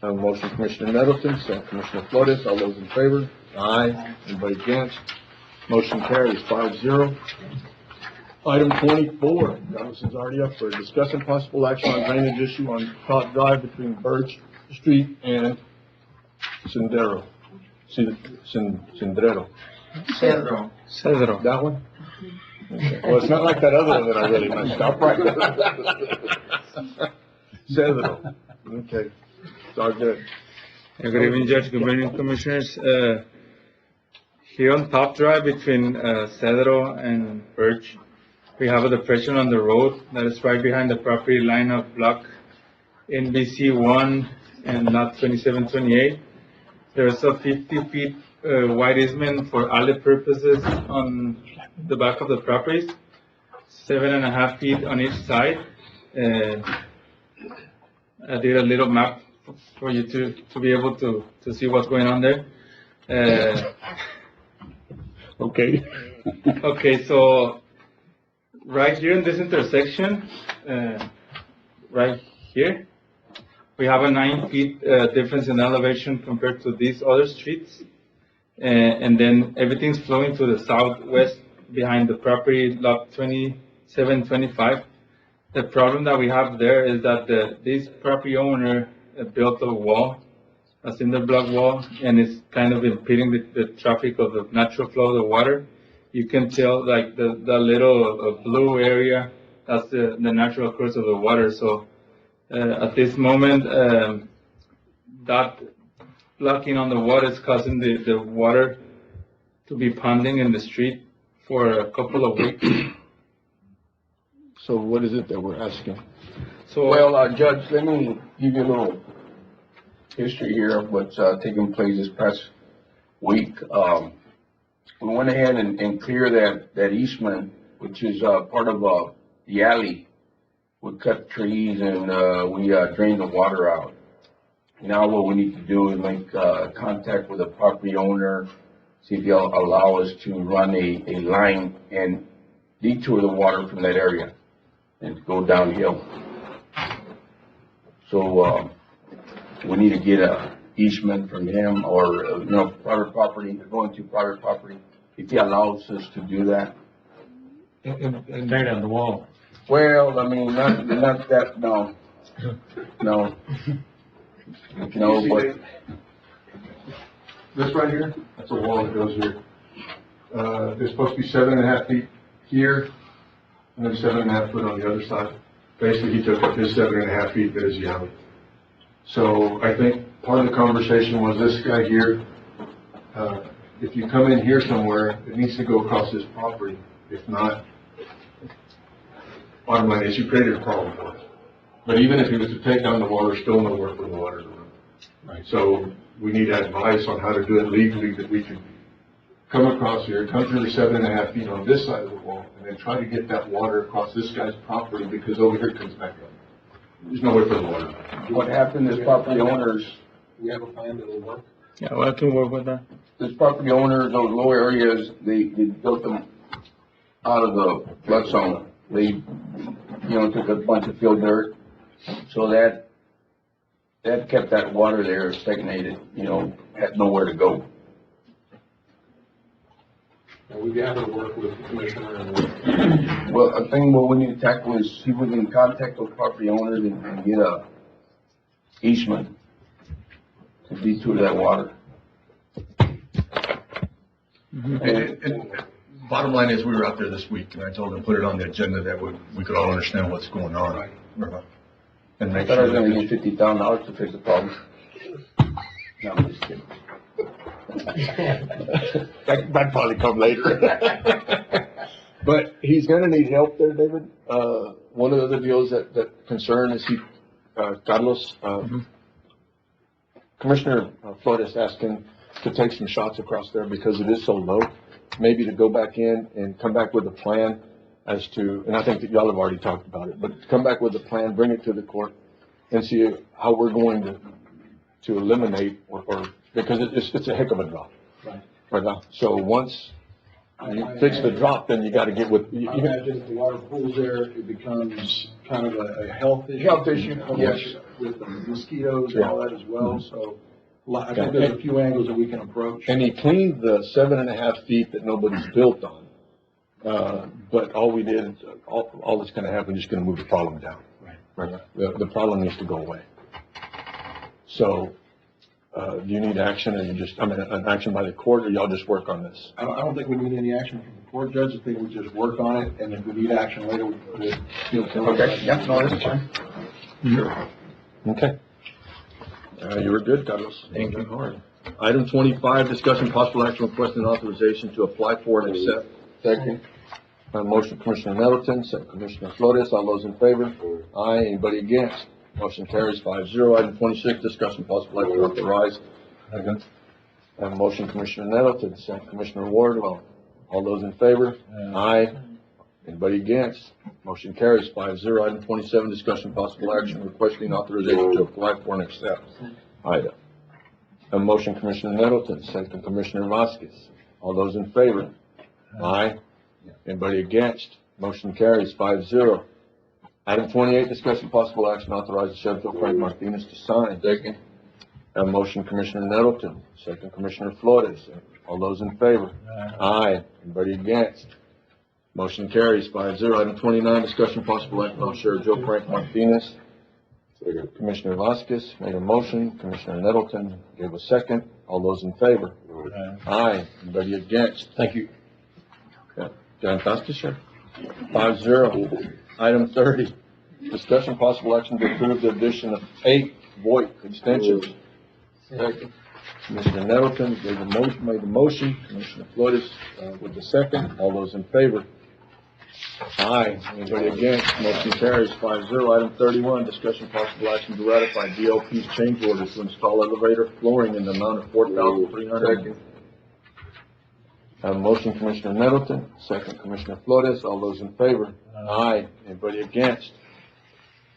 Have a motion, Commissioner Nettleton, second Commissioner Flores. All those in favor? Aye. Anybody against? Motion carries 5-0. Item 24, Jonathan's already up for discussion possible action on drainage issue on Cloud Drive between Birch Street and Sendero. Sendero. Cedro. That one? Okay. Well, it's not like that other one that I really messed up right there. Cedro. Okay. It's all good. Good evening, Judge. Good evening, Commissioners. Here on Top Drive between Cedro and Birch, we have a depression on the road that is right behind the property line of block NBC 1 and lot 2728. There's a 50 feet wide easement for alley purposes on the back of the properties, 7.5 feet on each side. I did a little map for you to be able to see what's going on there. Okay. Okay, so right here in this intersection, right here, we have a 9 feet difference in elevation compared to these other streets. And then everything's flowing to the southwest behind the property, lot 2725. The problem that we have there is that this property owner built a wall, a cinder block wall, and it's kind of impeding the traffic of the natural flow of the water. You can tell like the little blue area, that's the natural course of the water. So at this moment, that blocking on the water is causing the water to be ponding in the street for a couple of weeks. So what is it that we're asking? So Well, Judge, let me give you a little history here of what's taking place this past week. We went ahead and cleared that easement, which is part of the alley. We cut trees and we drained the water out. Now what we need to do is make contact with the property owner, see if he'll allow us to run a line and detour the water from that area and go downhill. So we need to get a easement from him or private property, going to private property, if he allows us to do that. and tear down the wall. Well, I mean, not that, no, but This right here, that's a wall that goes here. There's supposed to be 7.5 feet here, and then 7.5 foot on the other side. Basically, he took up his 7.5 feet that is yellow. So I think part of the conversation was this guy here, if you come in here somewhere, it needs to go across this property. If not, bottom line is you created a problem for us. But even if he was to take down the water, still nowhere for the water to run. Right. So we need advice on how to do it legally, that we can come across here, come through the 7.5 feet on this side of the wall, and then try to get that water across this guy's property, because over here it comes back up. There's nowhere for the water. What happened is property owners, We have a plan that will work. Yeah, well, I can work with that. this property owners, those low areas, they built them out of the flood zone. They, took a bunch of field dirt, so that kept that water there stagnated, had nowhere to go. We'd be happy to work with the commissioner and Well, I think what we need to tackle is see if we can contact those property owners and get a easement to detour that water. And bottom line is, we were out there this week, and I told them, put it on the agenda that we could all understand what's going on. And I make thought I sure was gonna that get $50,000 to fix the problem. No, I'm just kidding. that'd probably come later. But he's gonna need help there, David. One of the other deals that concern is Carlos, Commissioner Flores asked him to take some shots across there because it is so low. Maybe to go back in and come back with a plan as to, and I think that y'all have already talked about it, but come back with a plan, bring it to the court, and see how we're going to eliminate or because it's a heck of a drop. Right now. So once you fix the drop, then you gotta get with. I imagine if the water pools there, it becomes kind of a health issue. Health issue, yes. With the mosquitoes and all that as well, so I think there's a few angles that we can approach. And he cleaned the 7.5 feet that nobody's built on. But all we did, all that's gonna happen is just gonna move the problem down. Right. The problem needs to go away. So, do you need action, or an action by the court, or y'all just work on this? I don't think we need any action from the court, Judge. I think we just work on it, and if we need action later, we put it. Okay, yeah, no, that's fine. Sure. Okay. You were good, Carlos. Thank you. Hard. Item 25, discussion possible action requesting authorization to apply for and accept. Second. Motion Commissioner Nettleton, second Commissioner Flores. All those in favor? Aye. Anybody against? Motion carries 5-0. Item 26, discussion possible action authorize. Second. Motion Commissioner Nettleton, second Commissioner Wardlow. All those in favor? Aye. Anybody against? Motion carries 5-0. Item 27, discussion possible action requesting authorization to apply for and accept. Item. Motion Commissioner Nettleton, second Commissioner Vasquez. All those in favor? Aye. Anybody against? Motion carries 5-0. Item 28, discussion possible action authorize the Sheriff Frank Martinez to sign. Second. Motion Commissioner Nettleton, second Commissioner Flores. All those in favor? Aye. Anybody against? Motion carries 5-0. Item 29, discussion possible action on Sheriff Joe Frank Martinez. Commissioner Vasquez made a motion. Commissioner Nettleton gave a second. All those in favor? Aye. Anybody against? Thank you. Fantastic, sir. 5-0. Item 30, discussion possible action to approve the addition of 8 VoIP extensions. Second. Commissioner Nettleton made the motion. Commissioner Flores with the second. All those in favor? Aye. Anybody against? Motion carries 5-0. Item 31, discussion possible action to ratify DLP's change order to install elevator flooring in the amount of $4,300. Motion Commissioner Nettleton, second Commissioner Flores. All those in favor? Aye. Anybody against?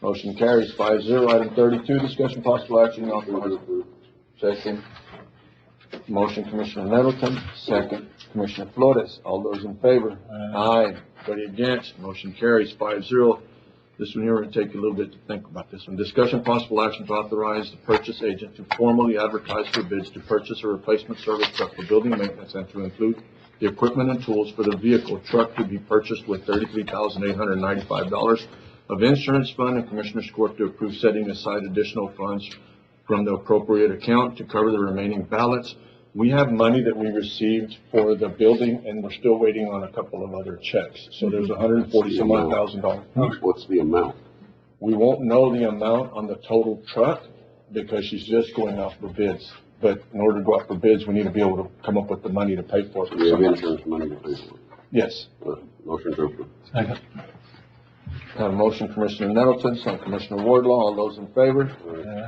Motion carries 5-0. Item 32, discussion possible action authorize. Second. Motion Commissioner Nettleton, second Commissioner Flores. All those in favor? Aye. Anybody against? Motion carries 5-0. This one here, we're going to take a little bit to think about this one. Discussion possible action to authorize the purchase agent to formally advertise for bids to purchase a replacement service truck for building maintenance and to include the equipment and tools for the vehicle truck to be purchased with $33,895 of insurance fund, and Commissioner's Court to approve setting aside additional funds from the appropriate account to cover the remaining balance. We have money that we received for the building, and we're still waiting on a couple of other checks. So there's $140,000. What's the amount? We won't know the amount on the total truck because she's just going out for bids. But in order to go out for bids, we need to be able to come up with the money to pay for it. We have insurance money to pay for it. Yes. Motion to approve. Second. Have a motion, Commissioner Nettleton, second Commissioner Wardlaw. All those in favor?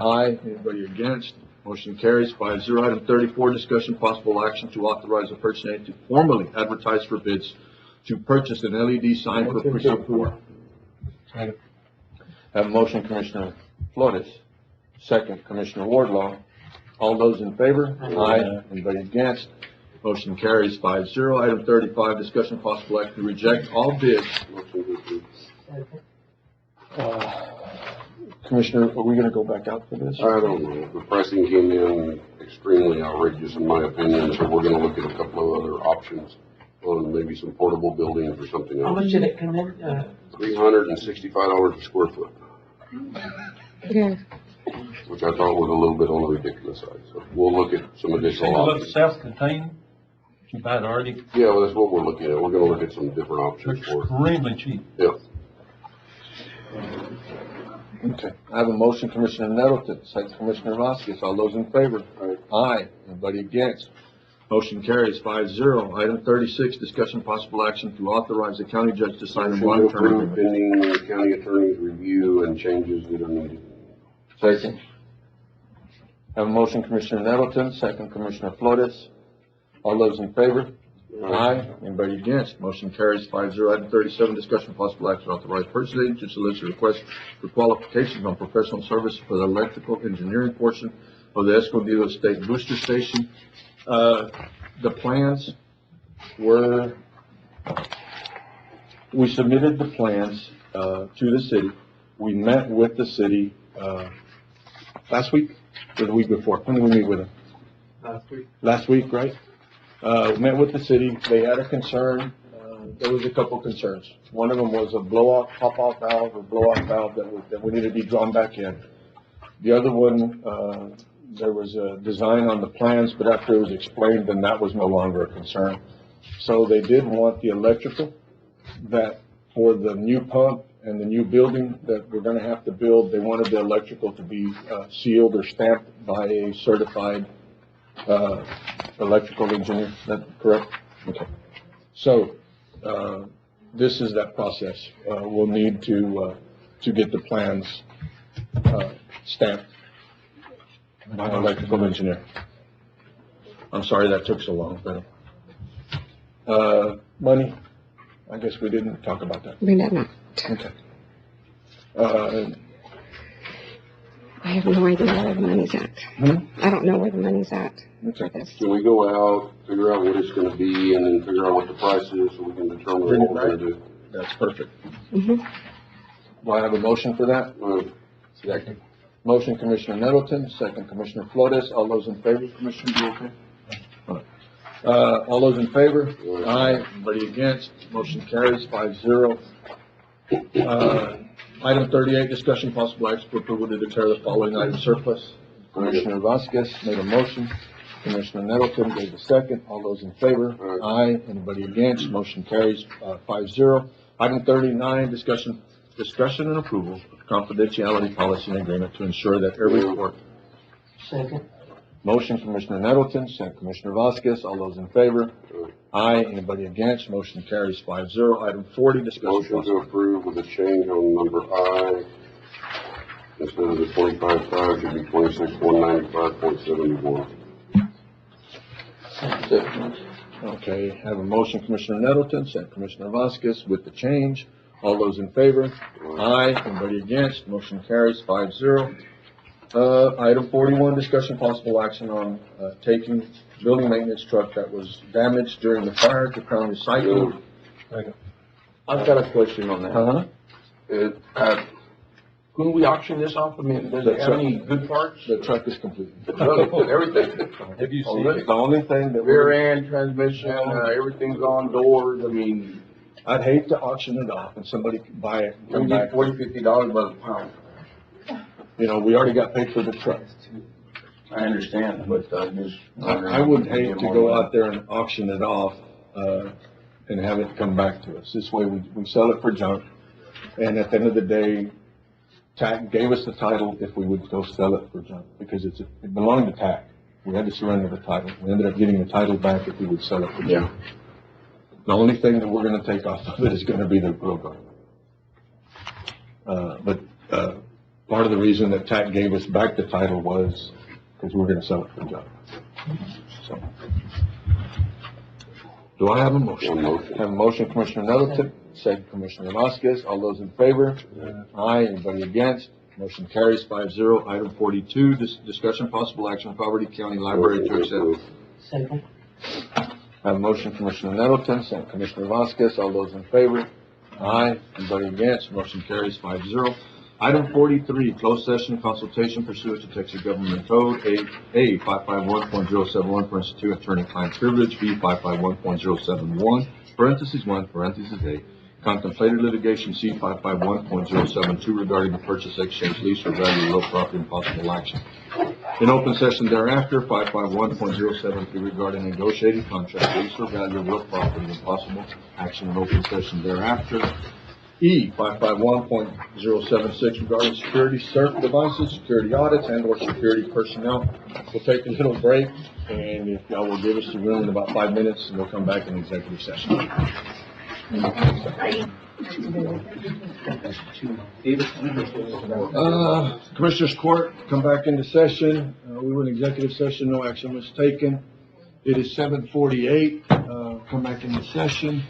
Aye. Anybody against? Motion carries 5-0. Item 34, discussion possible action to authorize the purchasing agent to formally advertise for bids to purchase an LED sign for precinct 4. Have a motion, Commissioner Flores, second Commissioner Wardlaw. All those in favor? Aye. Anybody against? Motion carries 5-0. Item 35, discussion possible action to reject all bids. Commissioner, are we gonna go back out for this? I don't know. The pricing came in extremely outrageous in my opinion, so we're gonna look at a couple of other options on maybe some portable buildings or something How else. much did it come in? $365 a square foot, Yeah. which I thought was a little bit on the ridiculous side. So we'll look at some additional options. Self-contained, you buy it already, Yeah, well, that's what we're looking at. We're gonna look at some different options for it. extremely cheap. Yeah. Okay, I have a motion, Commissioner Nettleton, second Commissioner Vasquez. All those in favor? Aye. Anybody against? Motion carries 5-0. Item 36, discussion possible action to authorize the county judge to sign a Motion to long-term approve agreement. pending the county attorney's review and changes that are needed. Second. Have a motion, Commissioner Nettleton, second Commissioner Flores. All those in favor? Aye. Anybody against? Motion carries 5-0. Item 37, discussion possible action to authorize purchase agent to solicit requests for qualifications on professional service for the electrical engineering portion of the Escondido State Booster Station. The plans were, we submitted the plans, to the city. We met with the city, last week or the week before. When did we meet with them? Last week. Last week, right? Met with the city. They had a concern. There was a couple concerns. One of them was a blow-off, pop-off valve or blow-off valve that would need to be drawn back in. The other one, there was a design on the plans, but after it was explained, then that was no longer a concern. So they did want the electrical that for the new pump and the new building that we're gonna have to build, they wanted the electrical to be, sealed or stamped by a certified, electrical engineer. Is that correct? Okay. So, this is that process. We'll need to get the plans, stamped by an electrical engineer. I'm sorry that took so long, but, money, I guess we didn't talk about that. We did not. Okay. I have no idea where the money's at. I don't know where the money's at for this. Can we go out, figure out what it's gonna be, and then figure out what the price is, so we can determine what we're gonna do? That's perfect. Mm-hmm. Do I have a motion for that? Second. Motion, Commissioner Nettleton, second Commissioner Flores. All those in favor, Commissioner, you okay? All those in favor? Aye. Anybody against? Motion carries 5-0. Item 38, discussion possible action for approval to declare the following item surplus. Commissioner Vasquez made a motion. Commissioner Nettleton gave a second. All those in favor? Aye. Anybody against? Motion carries 5-0. Item 39, discussion and approval of confidentiality policy and agreement to ensure that every report. Second. Motion, Commissioner Nettleton, second Commissioner Vasquez. All those in favor? Aye. Anybody against? Motion carries 5-0. Item 40, discussion. Motion to approve with a change on number I. Instead of the 25.5, should be 26,195.71. Okay, have a motion, Commissioner Nettleton, second Commissioner Vasquez with the change. All those in favor? Aye. Anybody against? Motion carries 5-0. Item 41, discussion possible action on, taking building maintenance truck that was damaged during the fire to Crown Recycling. I've got a question on that. Couldn't we auction this off? I mean, does it have any good parts? The truck is complete. The truck, everything. Have you seen it? The only thing that Rear end, transmission, everything's on, doors, I mean. I'd hate to auction it off and somebody could buy it, We come get back. $40, $50 by the pound. You know, we already got paid for the truck. I understand, but just. I would hate to go out there and auction it off, and have it come back to us. This way, we sell it for junk, and at the end of the day, TAC gave us the title if we would go sell it for junk, because it belonged to TAC. We had to surrender the title. We ended up getting the title back if we would sell it for junk. The only thing that we're gonna take off of it is gonna be the grill guard. But part of the reason that TAC gave us back the title was because we were gonna sell it for junk. So. Do I have a motion? Have a motion, Commissioner Nettleton, second Commissioner Vasquez. All those in favor? Aye. Anybody against? Motion carries 5-0. Item 42, discussion possible action on Poverty County Library to accept. Second. Have a motion, Commissioner Nettleton, second Commissioner Vasquez. All those in favor? Aye. Anybody against? Motion carries 5-0. Item 43, closed session consultation pursuant to Texas Government Code A 551.071, attorney-client privilege, B 551.071, parentheses 1, parentheses A, contemplated litigation, C 551.072, regarding the purchase, exchange, lease, or value of real property and possible action. In open session thereafter, 551.073, regarding negotiated contract, lease, or value of real property and possible action in open session thereafter. E 551.076, regarding security devices, security audits, and/or security personnel. We'll take a little break, and if y'all will give us the room in about 5 minutes, and we'll come back in executive session. Commissioners Court, come back into session. We were in executive session, no action was taken. It is 7:48. Come back into session.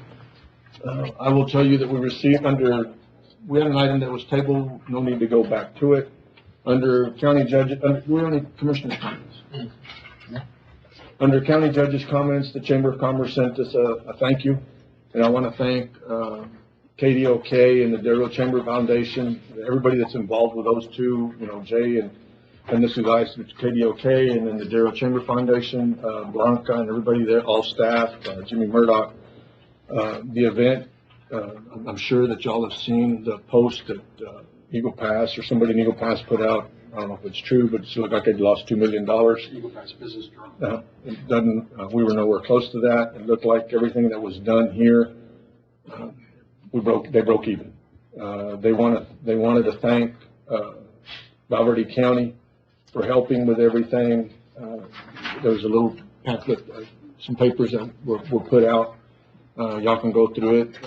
I will tell you that we had an item that was tabled, no need to go back to it. Under county judge, we're only commissioner's comments. Under county judge's comments, the Chamber of Commerce sent us a thank you. And I want to thank KDOK and the Darrell Chamber Foundation, everybody that's involved with those two, Jay and this guys, KDOK, and then the Darrell Chamber Foundation, Blanca and everybody there, all staff, Jimmy Murdoch. The event, I'm sure that y'all have seen the post that Eagle Pass or somebody in Eagle Pass put out. I don't know if it's true, but it looked like they'd lost $2 million. Eagle Pass Business Journal. It doesn't, we were nowhere close to that. It looked like everything that was done here, they broke even. They wanted to thank Valverde County for helping with everything. There was a little pamphlet, some papers that were put out. Y'all can go through it.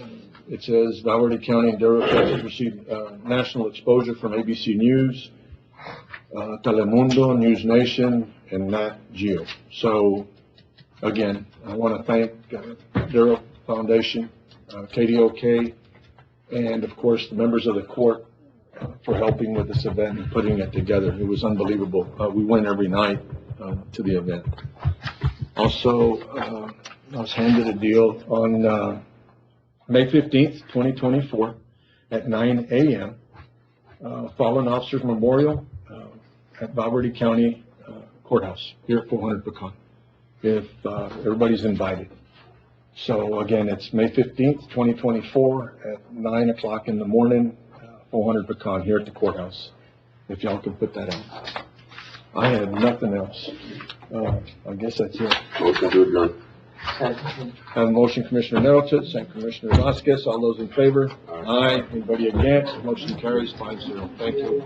It says Valverde County and Darrell, Texas received national exposure from ABC News, Telemundo, News Nation, and Nat Geo. So, again, I want to thank Darrell Foundation, KDOK, and of course the members of the court for helping with this event and putting it together. It was unbelievable. We went every night to the event. Also, I was handed a deal on May 15th, 2024 at 9 a.m. Fallen Officers Memorial at Valverde County Courthouse here at 400 Pecan. If everybody's invited. So again, it's May 15th, 2024 at 9 o'clock in the morning, 400 Pecan here at the courthouse. If y'all can put that out. I had nothing else. I guess that's it. Motion to adjourn. Have a motion, Commissioner Nettleton, second Commissioner Vasquez. All those in favor? Aye. Anybody against? Motion carries 5-0. Thank you.